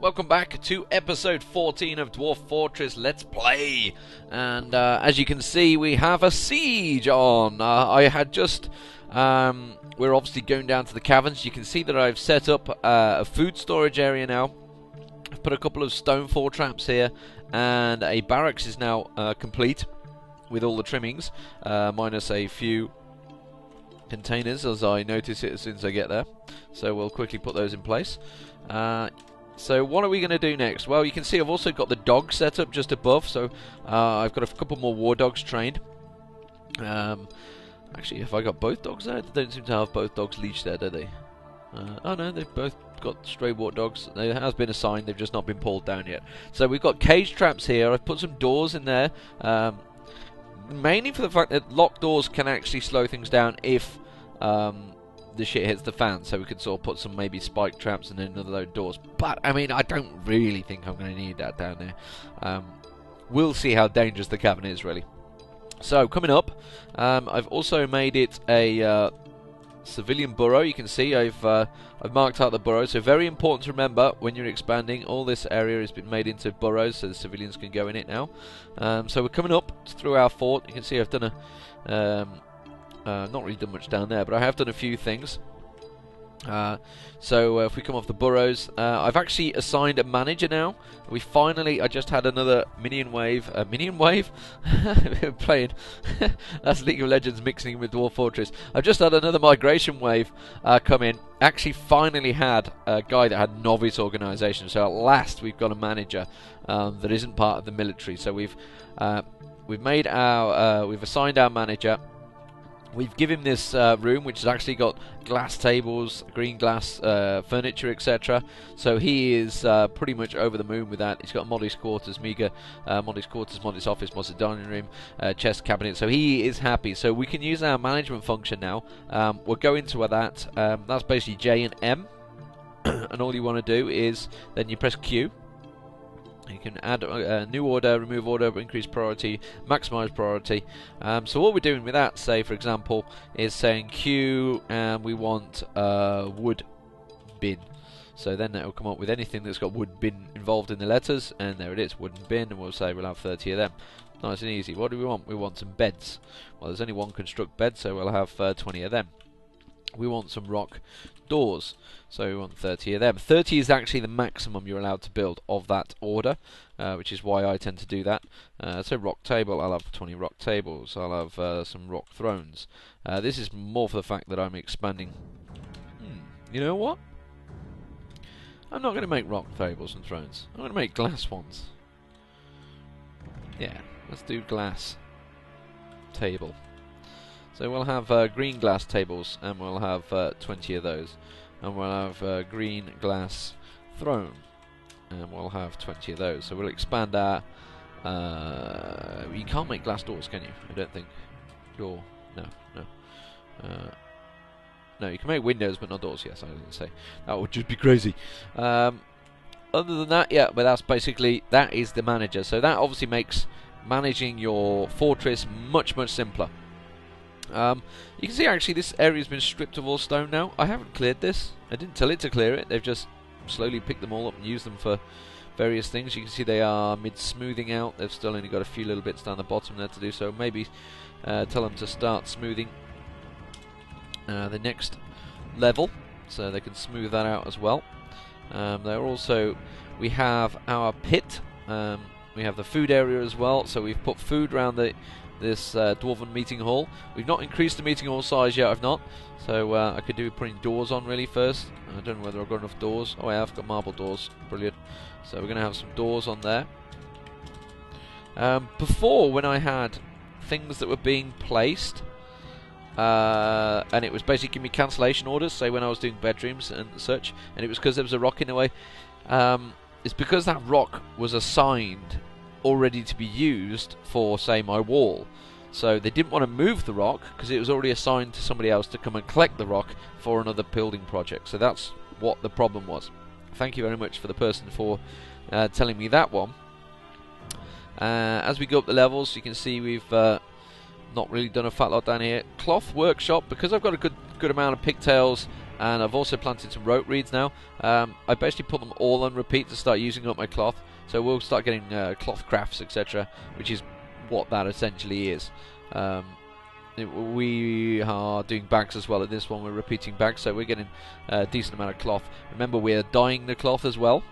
Welcome back to episode 14 of Dwarf Fortress Let's Play. And as you can see, we have a siege on. I had just... we're obviously going down to the caverns. You can see that I've set up a food storage area now. I've put a couple of stone fall traps here. And a barracks is now complete with all the trimmings. Minus a few containers, as I notice it as soon as I get there. So we'll quickly put those in place. So what are we going to do next? Well, you can see I've also got the dog set up just above, so I've got a couple more war dogs trained. Actually, have I got both dogs there? They don't seem to have both dogs leashed there, do they? Oh no, they've both got stray war dogs. There has been assigned, they've just not been pulled down yet. So we've got cage traps here. I've put some doors in there, mainly for the fact that locked doors can actually slow things down if... the shit hits the fan, so we could sort of put some maybe spike traps and then another load of doors. But I mean, I don't really think I'm going to need that down there. We'll see how dangerous the cavern is, really. So coming up, I've also made it a civilian burrow. You can see I've marked out the burrow. So very important to remember when you're expanding. All this area has been made into burrows, so the civilians can go in it now. So we're coming up through our fort. You can see I've done a not really done much down there, but I have done a few things. So if we come off the burrows, I've actually assigned a manager now. We finally, I just had another minion wave. Minion wave? Playing. That's League of Legends mixing with Dwarf Fortress. I've just had another migration wave come in. Actually finally had a guy that had novice organisation. So at last we've got a manager that isn't part of the military. So we've made our, we've assigned our manager. We've given him this room, which has actually got glass tables, green glass furniture, etc. So he is pretty much over the moon with that. He's got modest quarters, modest quarters, modest office, modest dining room, chest cabinet. So he is happy. So we can use our management function now. We'll go into that. That's basically J and M. And all you want to do is then you press Q. You can add a new order, remove order, increase priority, maximize priority. So what we're doing with that, say for example, is saying Q and we want wood bin. So then that will come up with anything that's got wood bin involved in the letters, and there it is, wooden bin, and we'll say we'll have 30 of them. Nice and easy. What do we want? We want some beds. Well, there's only one construct bed, so we'll have 20 of them. We want some rock doors, so we want 30 of them. 30 is actually the maximum you're allowed to build of that order, which is why I tend to do that. So rock table, I'll have 20 rock tables. I'll have some rock thrones. This is more for the fact that I'm expanding. You know what? I'm not going to make rock tables and thrones. I'm going to make glass ones. Yeah, let's do glass table. So we'll have green glass tables, and we'll have 20 of those. And we'll have green glass throne, and we'll have 20 of those. So we'll expand our... you can't make glass doors, can you? I don't think. Door. No, no. No, you can make windows, but not doors. Yes, I didn't say. That would just be crazy. Other than that, yeah, but that's basically... That is the manager. So that obviously makes managing your fortress much, much simpler. You can see actually this area's been stripped of all stone now. I haven't cleared this. I didn't tell it to clear it. They've just slowly picked them all up and used them for various things. You can see they are mid-smoothing out. They've still only got a few little bits down the bottom there to do so. Maybe tell them to start smoothing the next level, so they can smooth that out as well. They're also... We have our pit. We have the food area as well. So we've put food around this dwarven meeting hall. We've not increased the meeting hall size yet, I've not. So I could do putting doors on really first. I don't know whether I've got enough doors. Oh, I have got marble doors. Brilliant. So we're going to have some doors on there. Before, when I had things that were being placed, and it was basically giving me cancellation orders, say when I was doing bedrooms and such, and it was because there was a rock in the way. It's because that rock was assigned already to be used for, say, my wall. So they didn't want to move the rock because it was already assigned to somebody else to come and collect the rock for another building project. So that's what the problem was. Thank you very much for the person for telling me that one. As we go up the levels, you can see we've not really done a fat lot down here. Cloth workshop, because I've got a good amount of pigtails and I've also planted some rope reeds now. I basically put them all on repeat to start using up my cloth, so we'll start getting cloth crafts, etc., which is what that essentially is. We are doing bags as well. In this one we're repeating bags, so we're getting a decent amount of cloth. Remember, we're dyeing the cloth as well,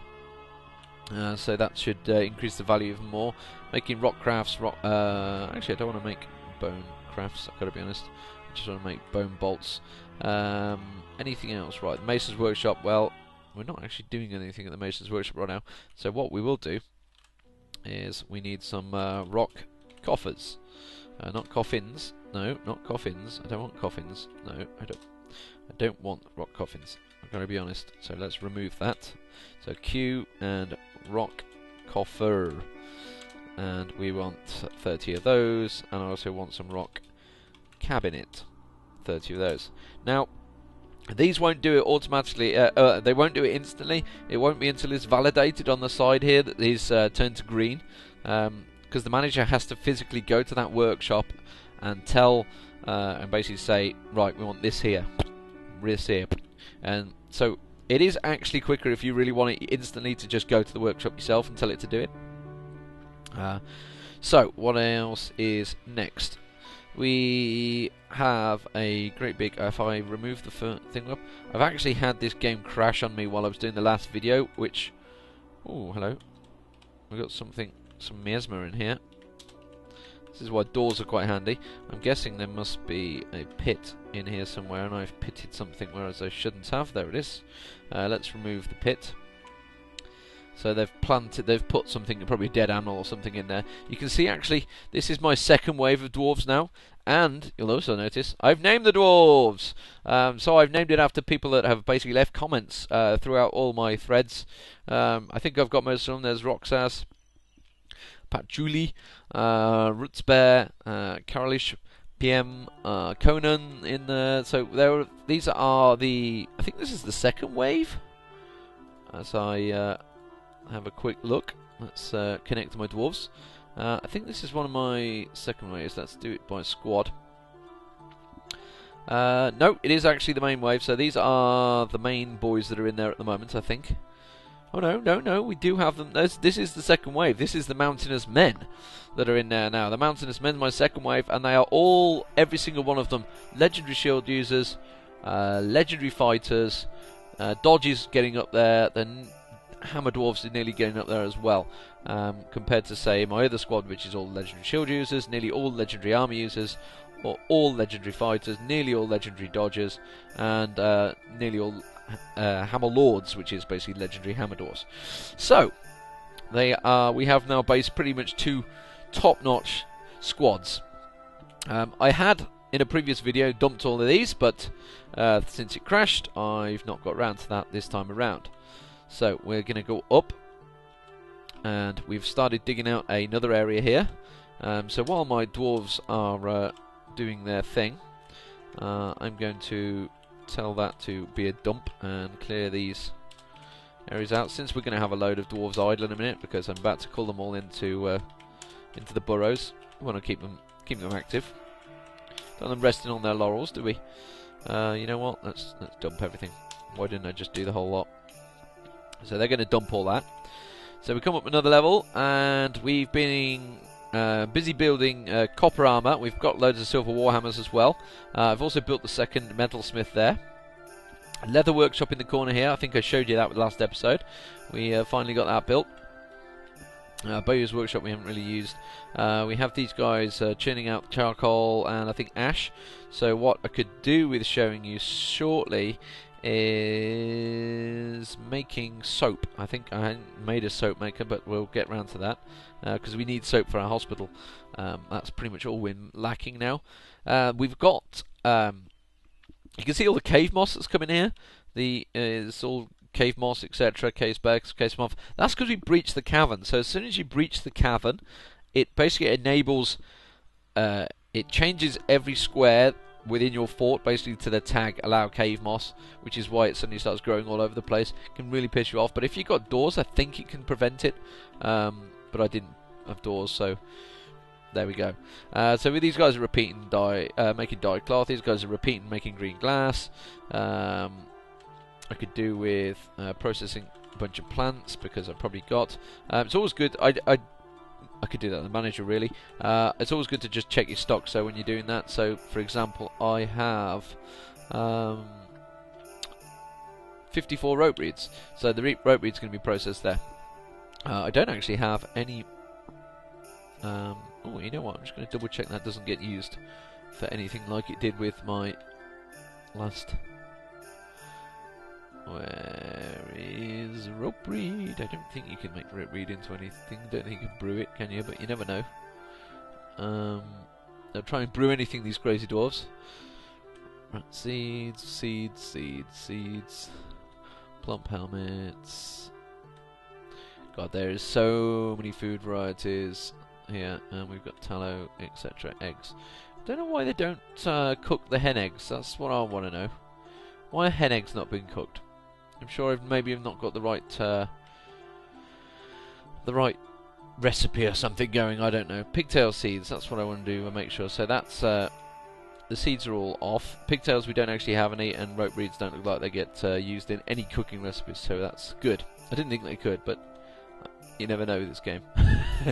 so that should increase the value even more. Making rock crafts. Actually, I don't want to make bone crafts, I've got to be honest. I just want to make bone bolts. Anything else? Right, the Mason's Workshop. Well, we're not actually doing anything at the Mason's Workshop right now, so what we will do is we need some rock coffers. Not coffins. No, not coffins. I don't want coffins. No, I don't want rock coffins. I've got to be honest. So let's remove that. So Q and rock coffer. And we want 30 of those. And I also want some rock cabinet. 30 of those. Now, these won't do it automatically. They won't do it instantly. It won't be until it's validated on the side here that these turn to green. Because the manager has to physically go to that workshop and tell and basically say, right, we want this here, and so it is actually quicker if you really want it instantly to just go to the workshop yourself and tell it to do it. So what else is next? We have a great big, if I remove the thing up, I've actually had this game crash on me while I was doing the last video, which, oh hello, we got something, some miasma in here. This is why doors are quite handy. I'm guessing there must be a pit in here somewhere, and I've pitted something whereas I shouldn't have. There it is. Let's remove the pit. So they've put something, probably a dead animal or something in there. You can see actually this is my second wave of dwarves now, and you'll also notice I've named the dwarves. So I've named it after people that have basically left comments throughout all my threads. I think I've got most of them. There's Roxas, Patchouli, Rootsbear, Karolish, PM, Conan in there. So these are the, I think this is the second wave. As I have a quick look, let's connect to my dwarves. I think this is one of my second waves. Let's do it by squad. No, it is actually the main wave. So these are the main boys that are in there at the moment, I think. Oh no, we do have them. This is the second wave. This is the Mountainous Men that are in there now. The Mountainous Men, my second wave, and they are all, every single one of them, legendary shield users, legendary fighters, dodges getting up there, then hammer dwarves are nearly getting up there as well. Compared to, say, my other squad, which is all legendary shield users, nearly all legendary armor users, or all legendary fighters, nearly all legendary dodgers, and nearly all hammer lords, which is basically legendary hammer dwarves. So we have now based pretty much two top-notch squads. I had in a previous video dumped all of these, but since it crashed, I've not got round to that this time around. So we're going to go up, and we've started digging out another area here. So while my dwarves are doing their thing, I'm going to tell that to be a dump and clear these areas out, since we're going to have a load of dwarves idle in a minute, because I'm about to cull them all into the burrows. We want to keep them active. Don't want them resting on their laurels, do we? You know what? Let's dump everything. Why didn't I just do the whole lot? So they're going to dump all that. So we come up another level, and we've been busy building copper armor. We've got loads of silver warhammers as well. I've also built the second metalsmith there. A leather workshop in the corner here. I think I showed you that with the last episode. We finally got that built. Bowyer's workshop we haven't really used. We have these guys churning out charcoal and I think ash. So what I could do with showing you shortly is making soap. I think I hadn't made a soap maker, but we'll get round to that because we need soap for our hospital. That's pretty much all we're lacking now. We've got you can see all the cave moss that's coming here. It's all cave moss, etc., cave specs, cave moss. That's because we breached the cavern. So as soon as you breach the cavern, it basically enables it changes every square within your fort basically to the tag allow cave moss, which is why it suddenly starts growing all over the place. It can really piss you off, but if you've got doors, I think it can prevent it, but I didn't have doors, so there we go. So these guys are repeating making dyed cloth. These guys are repeating making green glass. I could do with processing a bunch of plants, because I've probably got. It's always good. I could do that in the manager, really. It's always good to just check your stock. So when you're doing that, so for example, I have 54 rope reeds. So the rope reed's going to be processed there. I don't actually have any. Oh, you know what? I'm just going to double check that doesn't get used for anything like it did with my last. Where is rope reed? I don't think you can make rope reed into anything. Don't think you can brew it, can you? But you never know. They'll try and brew anything, these crazy dwarves. Right, seeds, seeds, seeds, seeds. Plump helmets. God, there is so many food varieties here, and we've got tallow, etc. Eggs. Don't know why they don't cook the hen eggs. That's what I want to know. Why are hen eggs not being cooked? I'm sure maybe I've not got the right recipe or something going. I don't know. Pigtail seeds. That's what I want to do. I make sure. So that's the seeds are all off. Pigtails we don't actually have any, and rope reeds don't look like they get used in any cooking recipes. So that's good. I didn't think they could, but you never know with this game.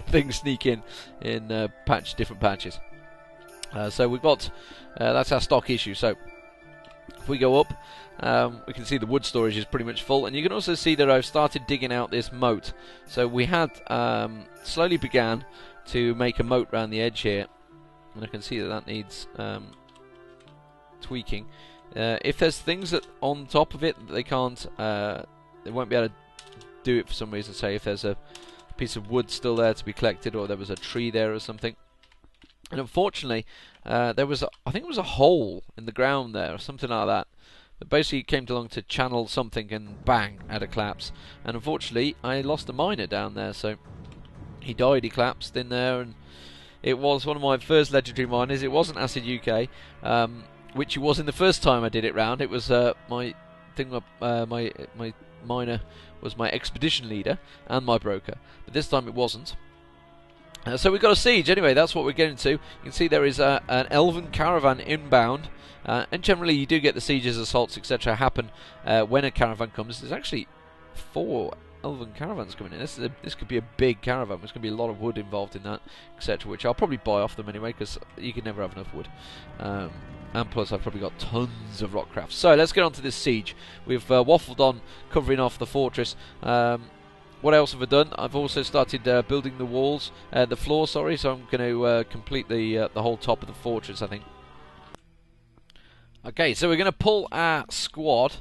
Things sneak in different patches. So we've got that's our stock issue. So if we go up, we can see the wood storage is pretty much full, and you can also see that I've started digging out this moat. So we had slowly began to make a moat around the edge here, and I can see that that needs tweaking. If there's things that on top of it that they can't, they won't be able to do it for some reason. Say if there's a piece of wood still there to be collected, or there was a tree there or something. And unfortunately, there was I think it was a hole in the ground there or something like that. That basically came along to channel something, and bang, had a collapse. And unfortunately, I lost a miner down there, so he died. He collapsed in there, and it was one of my first legendary miners. It wasn't Acid UK, which it was in the first time I did it round. It was my thing. My miner was my expedition leader and my broker, but this time it wasn't. So we've got a siege. Anyway, that's what we're getting to. You can see there is an elven caravan inbound, and generally you do get the sieges, assaults, etc. happen when a caravan comes. There's actually 4 elven caravans coming in. This could be a big caravan. There's going to be a lot of wood involved in that, etc. Which I'll probably buy off them anyway, because you can never have enough wood. And plus I've probably got tons of rock crafts. So let's get on to this siege. We've waffled on covering off the fortress. What else have I done? I've also started building the walls, the floor, sorry, so I'm going to complete the whole top of the fortress, I think. Okay, so we're going to pull our squad.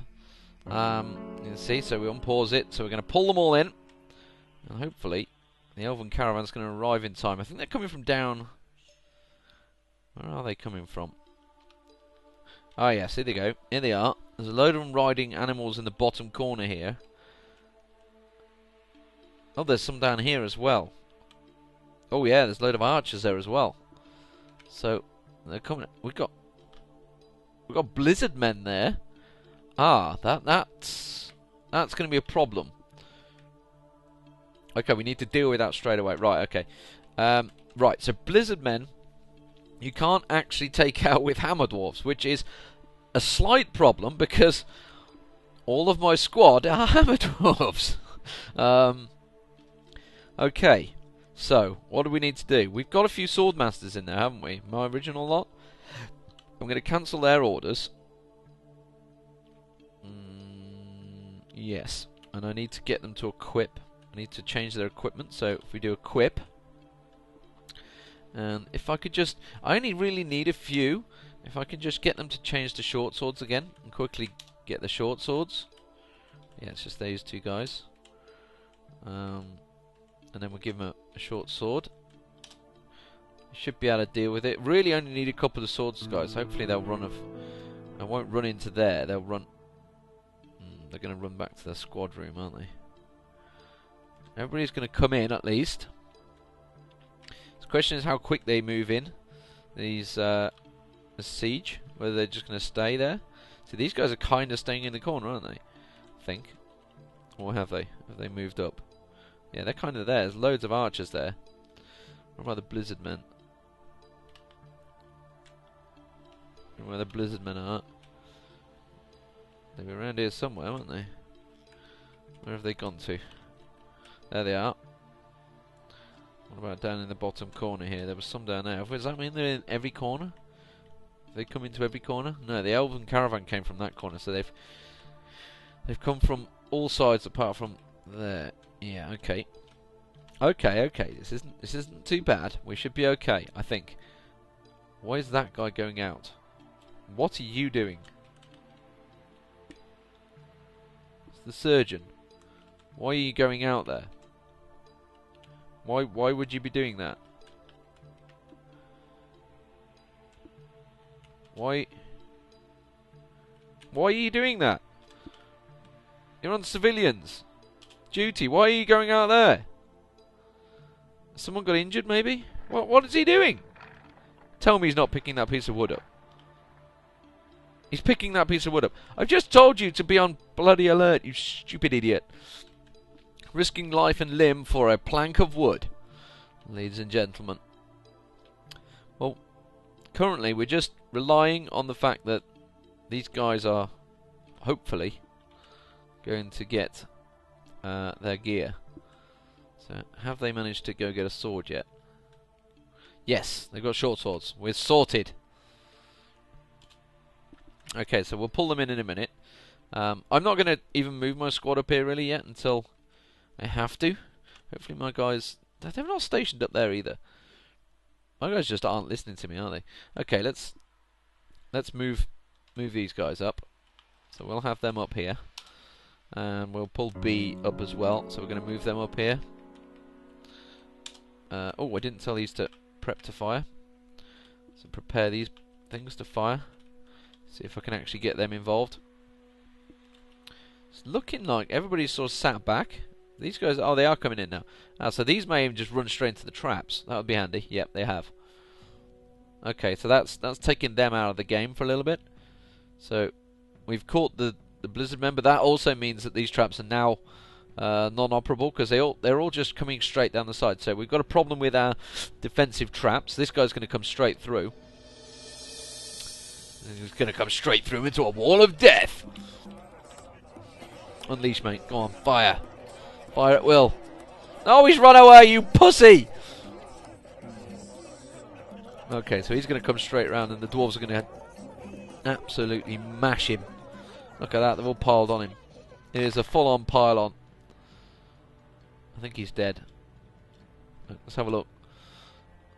You can see, so we unpause it, so we're going to pull them all in, and hopefully the elven caravan's going to arrive in time. I think they're coming from down. Where are they coming from? Oh yes, here they go. Here they are. There's a load of them riding animals in the bottom corner here. Oh, there's some down here as well. Oh yeah, there's a load of archers there as well. So they're coming. We've got blizzard men there. Ah, that's going to be a problem. Okay, we need to deal with that straight away. Right, okay. Right, so blizzard men you can't actually take out with hammer dwarfs, which is a slight problem because all of my squad are hammer dwarfs. Okay, so what do we need to do? We've got a few sword masters in there, haven't we? My original lot. I'm going to cancel their orders. Yes, and I need to get them to equip. I need to change their equipment. So if we do equip, and if I could just, I only really need a few. If I can just get them to change to short swords again and quickly get the short swords. Yeah, it's just these two guys. And then we'll give them a short sword. Should be able to deal with it. Really only need a couple of swords, guys. Hopefully they'll run I won't run into there. They'll run. They're going to run back to their squad room, aren't they? Everybody's going to come in at least. The question is how quick they move in. These siege. Whether they're just going to stay there. So these guys are kind of staying in the corner, aren't they? I think. Or have they? Have they moved up? Yeah, they're kind of there. There's loads of archers there. What about the blizzard men? Where the blizzard men are. They were around here somewhere, weren't they? Where have they gone to? There they are. What about down in the bottom corner here? There was some down there. Does that mean they're in every corner? They come into every corner? No, the elven caravan came from that corner, so they've come from all sides apart from there. Yeah, okay. Okay. This isn't too bad. We should be okay, I think. Why is that guy going out? What are you doing? It's the surgeon. Why are you going out there? Why would you be doing that? Why are you doing that? You're on civilians duty. Why are you going out there? Someone got injured, maybe? What is he doing? Tell me he's not picking that piece of wood up. He's picking that piece of wood up. I've just told you to be on bloody alert, you stupid idiot. Risking life and limb for a plank of wood, ladies and gentlemen. Well, currently we're just relying on the fact that these guys are hopefully going to get their gear. So, have they managed to go get a sword yet? Yes, they've got short swords. We're sorted. Okay, so we'll pull them in a minute. I'm not going to even move my squad up here really yet until I have to. Hopefully my guys... They're not stationed up there either. My guys just aren't listening to me, are they? Okay, let's move these guys up. So we'll have them up here. And we'll pull B up as well. So we're going to move them up here. Oh, I didn't tell these to prep to fire. So prepare these things to fire. See if I can actually get them involved. It's looking like everybody's sort of sat back. These guys, oh, they are coming in now. So these may even just run straight into the traps. That would be handy. Yep, they have. Okay, so that's taking them out of the game for a little bit. So we've caught the blizzard member. That also means that these traps are now non-operable because they're all just coming straight down the side. So we've got a problem with our defensive traps. This guy's going to come straight through. He's going to come straight through into a wall of death. Unleash, mate. Go on, fire. Fire at will. Oh, he's run away, you pussy! Okay, so he's going to come straight around and the dwarves are going to absolutely mash him. Look at that, they've all piled on him. It is a full-on pile-on. I think he's dead. Let's have a look.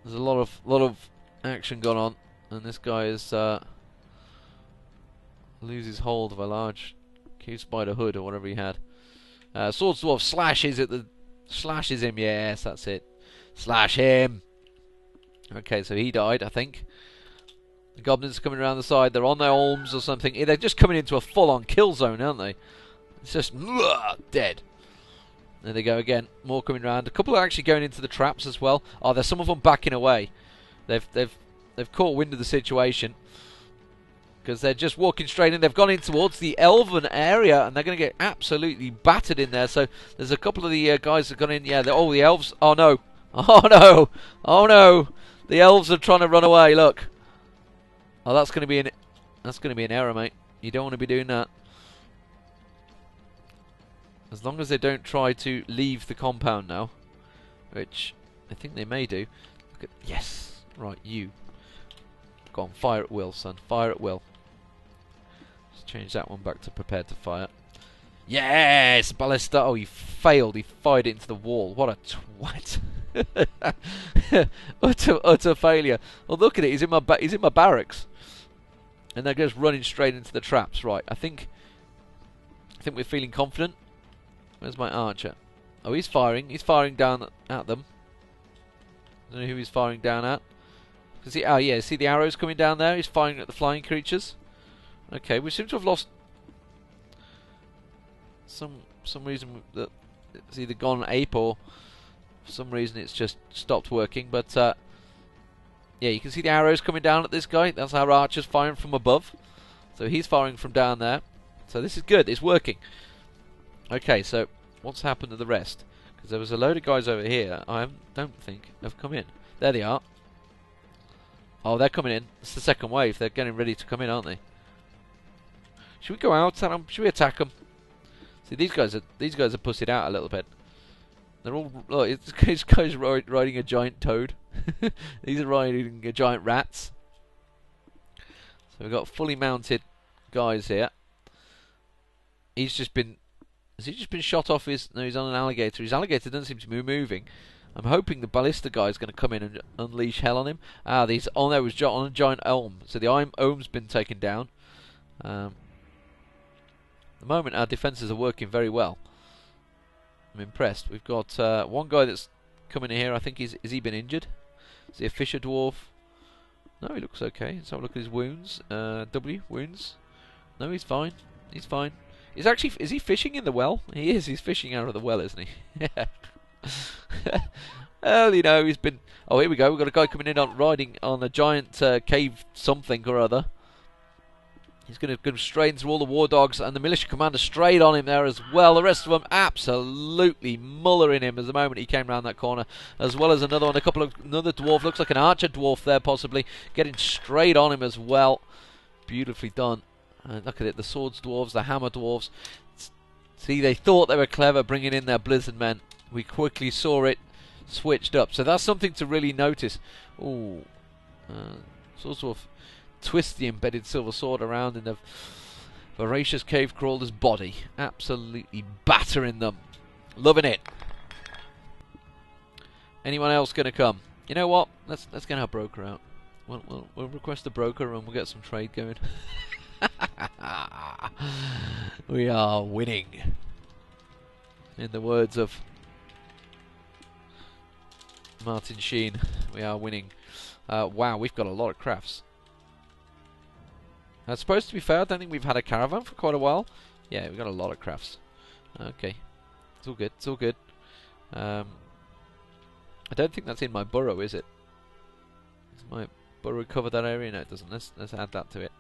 There's a lot of action going on, and this guy is loses hold of a large cave spider hood or whatever he had. Sword Dwarf slashes him. Yes, that's it. Slash him. Okay, so he died, I think. The goblins are coming around the side. They're on their arms or something. They're just coming into a full-on kill zone, aren't they? It's just dead. There they go again. More coming around. A couple are actually going into the traps as well. Oh, there's some of them backing away. They've caught wind of the situation because they're just walking straight in. They've gone in towards the elven area and they're going to get absolutely battered in there. So there's a couple of the guys that have gone in. Yeah, oh, the elves. Oh no! Oh no! Oh no! The elves are trying to run away. Look. Oh, that's going to be an error, mate. You don't want to be doing that. As long as they don't try to leave the compound now, which I think they may do. Look at, yes, right, you. Go on, fire at will, son. Fire at will. Let's change that one back to prepared to fire. Yes, ballista. Oh, he failed. He fired it into the wall. What a twat. utter failure. Oh, look at it. He's in my barracks, and they're just running straight into the traps. Right. I think we're feeling confident. Where's my archer? Oh, he's firing. He's firing down at them. I don't know who he's firing down at. Oh yeah, see the arrows coming down there? He's firing at the flying creatures. Okay, we seem to have lost some reason that it's either gone ape or for some reason it's just stopped working. But yeah, you can see the arrows coming down at this guy. That's our archers firing from above. So he's firing from down there. So this is good. It's working. Okay, so what's happened to the rest? Because there was a load of guys over here I don't think have come in. There they are. Oh, they're coming in. It's the second wave. They're getting ready to come in, aren't they? Should we go out at them? Should we attack them? See, these guys are pussied out a little bit. They're all look. This guy's riding a giant toad. These are riding a giant rats. So we've got fully mounted guys here. He's just been. Has he just been shot off his? No, he's on an alligator. His alligator doesn't seem to be moving. I'm hoping the ballista guy is going to come in and unleash hell on him. Ah, these. Oh no, it was on a giant elm. So the elm's been taken down. At the moment, our defences are working very well. I'm impressed. We've got one guy that's coming in here. I think is he been injured? Is he a fisher dwarf? No, he looks okay. Let's have a look at his wounds. Wounds. No, he's fine. He's fine. Is he fishing in the well? He is. He's fishing out of the well, isn't he? Well, you know, he's been. Oh, here we go. We've got a guy coming in riding on a giant cave something or other. He's going to go straight into all the war dogs, and the militia commander straight on him there as well. The rest of them absolutely mullering him as the moment he came round that corner, as well as another one. Another dwarf, looks like an archer dwarf there possibly, getting straight on him as well. Beautifully done. Look at it, the swords dwarves, the hammer dwarves. See, they thought they were clever bringing in their blizzard men. We quickly saw it switched up, so that's something to really notice. Ooh, sort of twist the embedded silver sword around in the voracious cave crawler's body, absolutely battering them. Loving it. Anyone else going to come? You know what? Let's get our broker out. We'll request a broker and we'll get some trade going. We are winning. In the words of Martin Sheen, we are winning. Wow, we've got a lot of crafts. That's supposed to be fair. I don't think we've had a caravan for quite a while. Yeah, we've got a lot of crafts. Okay, it's all good. It's all good. I don't think that's in my burrow, is it? Does my burrow cover that area? No, it doesn't. Let's add that to it.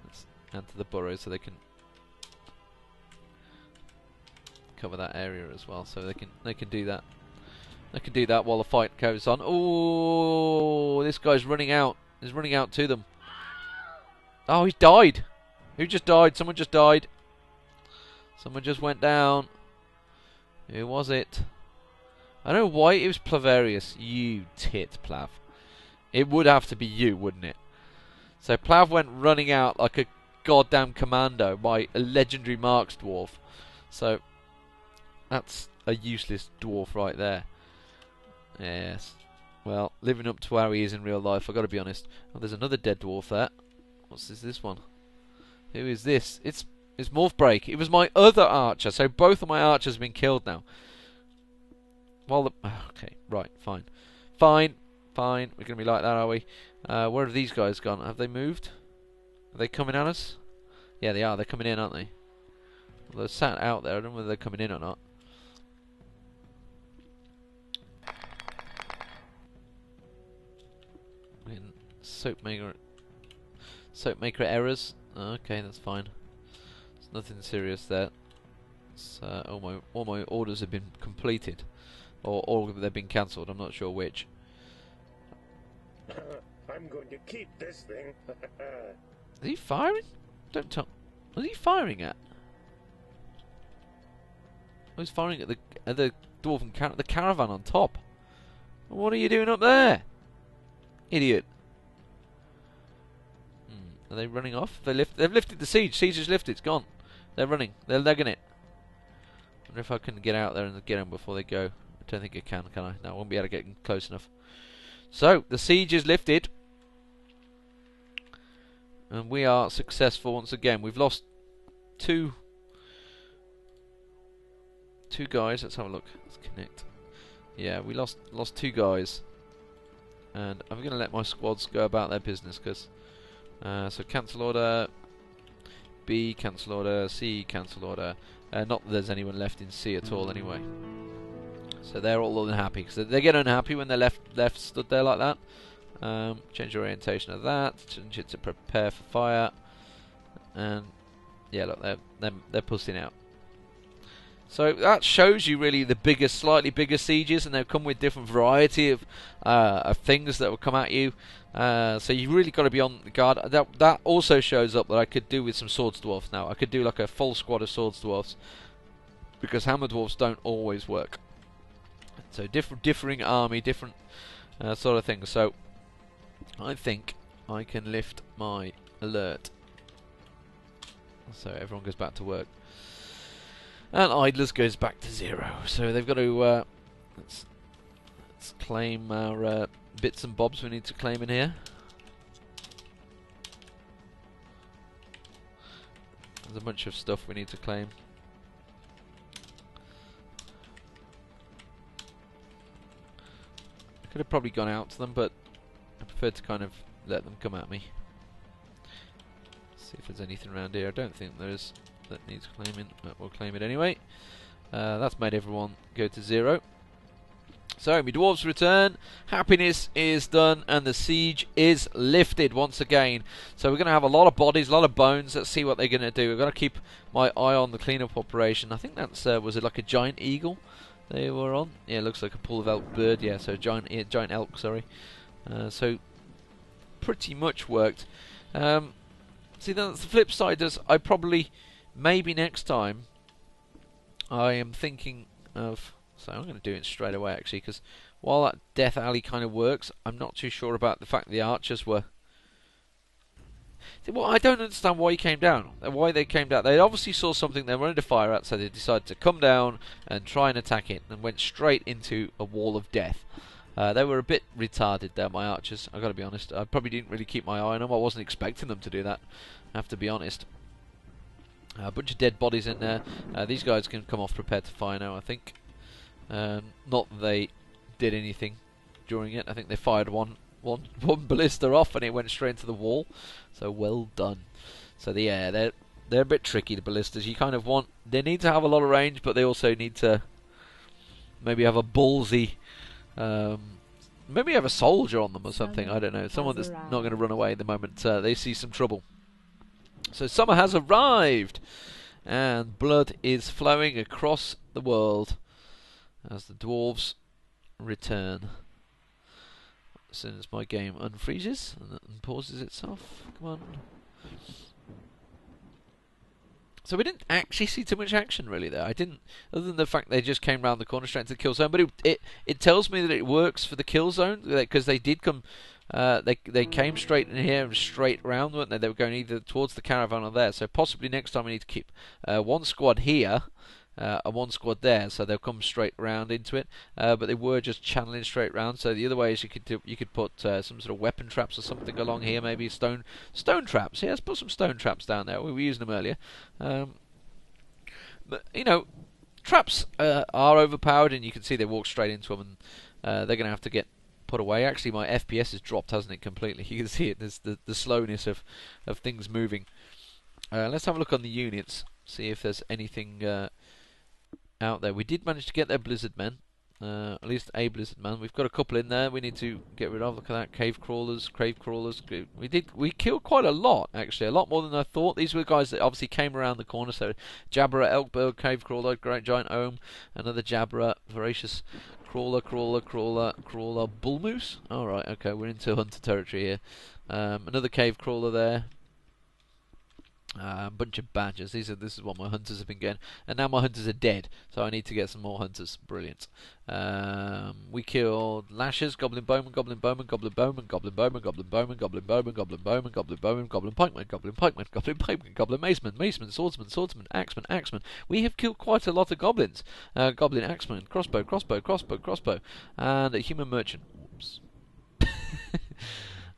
Let's add to the burrow so they can cover that area as well. So they can do that. They can do that while the fight goes on. Oh, this guy's running out. He's running out to them. Oh, he's died. Who just died? Someone just died. Someone just went down. Who was it? I don't know why it was Plaverius. You tit, Plav. It would have to be you, wouldn't it? So Plav went running out like a goddamn commando by a legendary Marks dwarf. So that's a useless dwarf right there. Yes. Well, living up to how he is in real life, I've got to be honest. Oh, there's another dead dwarf there. What's this one? Who is this? It's Morphbreak. It was my other archer, so both of my archers have been killed now. Well, okay, right, fine. Fine. We're going to be like that, are we? Where have these guys gone? Have they moved? Are they coming at us? Yeah, they are. They're coming in, aren't they? Well, they're sat out there. I don't know whether they're coming in or not. Soapmaker errors. Okay, that's fine. There's nothing serious there. All my orders have been completed, or they've been cancelled. I'm not sure which. I'm going to keep this thing. Is he firing? Don't tell. What is he firing at? Oh, he's firing at the dwarven the caravan on top. What are you doing up there, idiot? Are they running off? They've lifted the siege. Siege is lifted. It's gone. They're running. They're legging it. I wonder if I can get out there and get them before they go. I don't think I can I? No, I won't be able to get close enough. So, the siege is lifted. And we are successful once again. We've lost two guys. Let's have a look. Let's connect. Yeah, we lost 2 guys. And I'm going to let my squads go about their business because... so cancel order, B cancel order, C cancel order. Not that there's anyone left in C at all anyway. So they're all unhappy because they get unhappy when they're left stood there like that. Change the orientation of that. Change it to prepare for fire. And yeah, look, they're pussing out. So that shows you really the bigger, slightly bigger sieges, and they'll come with different variety of things that will come at you. So you really got to be on the guard. That also shows up that I could do with some swords dwarfs now. I could do like a full squad of swords dwarfs, because hammer dwarfs don't always work. So differing army, different sort of things. So I think I can lift my alert, so everyone goes back to work. And idlers goes back to 0. So they've got to let's claim our bits and bobs we need to claim in here. There's a bunch of stuff we need to claim. I could have probably gone out to them, but I prefer to kind of let them come at me. See if there's anything around here. I don't think there is that needs claiming, but we'll claim it anyway. That's made everyone go to 0. So, my dwarves return, happiness is done, and the siege is lifted once again. So we're going to have a lot of bodies, a lot of bones. Let's see what they're going to do. We've got to keep my eye on the cleanup operation. I think that's, was it like a giant eagle they were on? Yeah, it looks like a pool of elk bird. Yeah, so giant elk, sorry. So, pretty much worked. See, that's the flip side. I probably, maybe next time, I am thinking of... So I'm going to do it straight away, actually, because while that Death Alley kind of works, I'm not too sure about the fact the archers were... Well, I don't understand why he came down. Why they came down. They obviously saw something they wanted to fire at, so they decided to come down and try and attack it, and went straight into a wall of death. They were a bit retarded there, my archers, I've got to be honest. I probably didn't really keep my eye on them. I wasn't expecting them to do that, I have to be honest. A bunch of dead bodies in there. These guys can come off prepared to fire now, I think. Not that they did anything during it. I think they fired one ballista off and it went straight into the wall. So well done. So they're a bit tricky, the ballistas. You kind of want... They need to have a lot of range, but they also need to maybe have a ballsy... maybe have a soldier on them or something, I don't know. Someone that's not going to run away at the moment they see some trouble. So summer has arrived, and blood is flowing across the world as the dwarves return. As soon as my game unfreezes and pauses itself. Come on. So we didn't actually see too much action really there. I didn't, other than the fact they just came round the corner straight into the kill zone. But it tells me that it works for the kill zone, because they did come, they came straight in here and straight round, weren't they? They were going either towards the caravan or there. So possibly next time we need to keep one squad here. And one squad there, so they'll come straight round into it. But they were just channeling straight round. So the other way is you could put some sort of weapon traps or something along here, maybe stone traps. Yeah, let's put some stone traps down there. We were using them earlier. But you know, traps are overpowered, and you can see they walk straight into them, and they're going to have to get put away. Actually, my FPS has dropped, hasn't it, completely? You can see it. There's the slowness of things moving. Let's have a look on the units, see if there's anything out there. We did manage to get their blizzard men, at least a blizzard man. We've got a couple in there we need to get rid of. Look at that, cave crawlers. We killed quite a lot, actually, a lot more than I thought. These were guys that obviously came around the corner. So Jabbera, Elkberg, cave crawler, great giant ohm, another Jabbera, voracious crawler, bull moose. All right, okay, we're into hunter territory here. Another cave crawler there. Bunch of badgers. This is what my hunters have been getting, and now my hunters are dead, so I need to get some more hunters. Brilliant. We killed lashers, goblin bowman, goblin bowman, goblin bowman, goblin bowman, goblin bowman, goblin bowman, goblin bowman, goblin bowman, goblin pikeman, goblin pikeman, goblin pikeman, goblin maceman, swordsman, axeman. We have killed quite a lot of goblins. Goblin axeman, crossbow, and a human merchant. Whoops.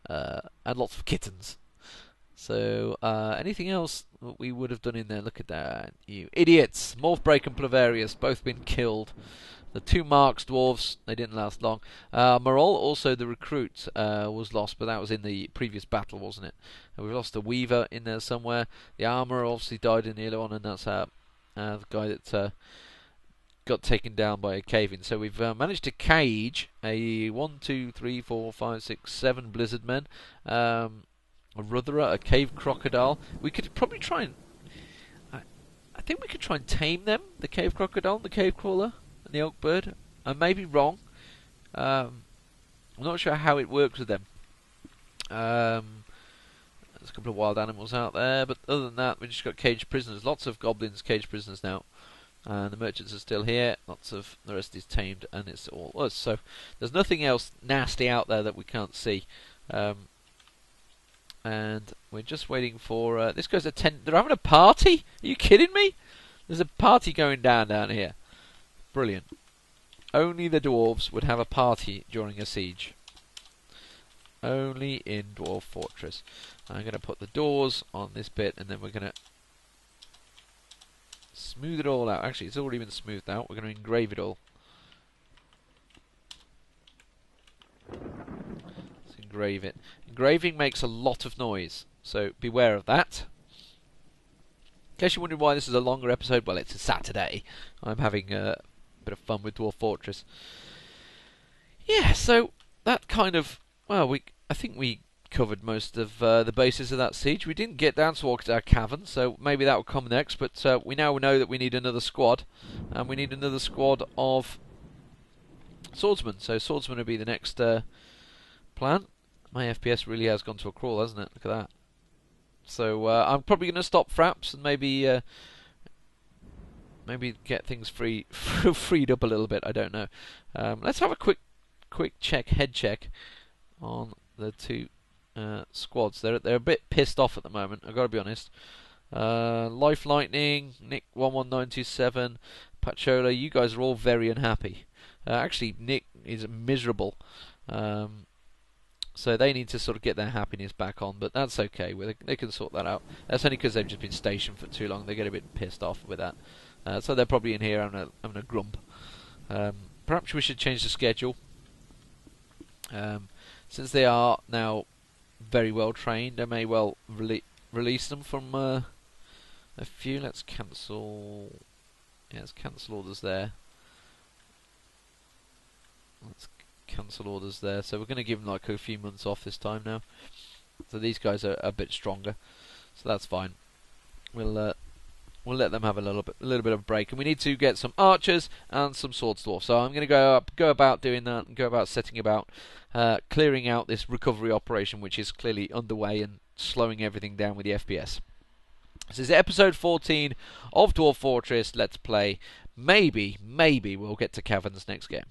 And lots of kittens. So, anything else that we would have done in there? Look at that. You idiots! Morphbreak and Plavarius, both been killed. The 2 Marks dwarves, they didn't last long. Morol, also the recruit, was lost, but that was in the previous battle, wasn't it? And we've lost a Weaver in there somewhere. The Armourer obviously died in the earlier one, and that's the guy that got taken down by a cave-in. So we've managed to cage a 1, 2, 3, 4, 5, 6, 7 blizzard men. A Rutherer, a cave crocodile. We could probably try and... I think we can try and tame them, the cave crocodile, the cave crawler, and the oak bird. I may be wrong. I'm not sure how it works with them. There's a couple of wild animals out there, but other than that, we've just got caged prisoners. Lots of goblins caged prisoners now. And the merchants are still here. Lots of the rest is tamed, and it's all us. So there's nothing else nasty out there that we can't see. And we're just waiting for this guy's they're having a party. Are you kidding me? There's a party going down here. Brilliant. Only the dwarves would have a party during a siege. Only in Dwarf Fortress. I'm going to put the doors on this bit, and then we're going to smooth it all out. Actually, it's already been smoothed out. We're going to engrave it all. Let's engrave it. Engraving makes a lot of noise, so beware of that. In case you're wondering why this is a longer episode, well, it's a Saturday. I'm having a bit of fun with Dwarf Fortress. Yeah, so that kind of... Well, I think we covered most of the bases of that siege. We didn't get down to our cavern, so maybe that will come next. But we now know that we need another squad, and we need another squad of swordsmen. So swordsmen will be the next plan. My FPS really has gone to a crawl, hasn't it? Look at that. So I'm probably going to stop fraps and maybe get things freed up a little bit. I don't know. Let's have a quick head check on the two squads. They're a bit pissed off at the moment, I've got to be honest. Life Lightning, Nick 11927, Pachola, you guys are all very unhappy. Actually, Nick is miserable. So they need to sort of get their happiness back on, but that's okay. They can sort that out. That's only because they've just been stationed for too long. They get a bit pissed off with that. So they're probably in here having a grump. Perhaps we should change the schedule. Since they are now very well trained, I may well release them from a few. Let's cancel. Yeah, let's cancel orders there. Let's cancel orders there. So we're going to give them like a few months off this time now. So these guys are a bit stronger, so that's fine. We'll let them have a little bit of a break, and we need to get some archers and some sword dwarfs. So I'm going to go about doing that, and go about setting about clearing out this recovery operation, which is clearly underway and slowing everything down with the FPS. This is episode 14 of Dwarf Fortress. Let's play. Maybe we'll get to caverns next game.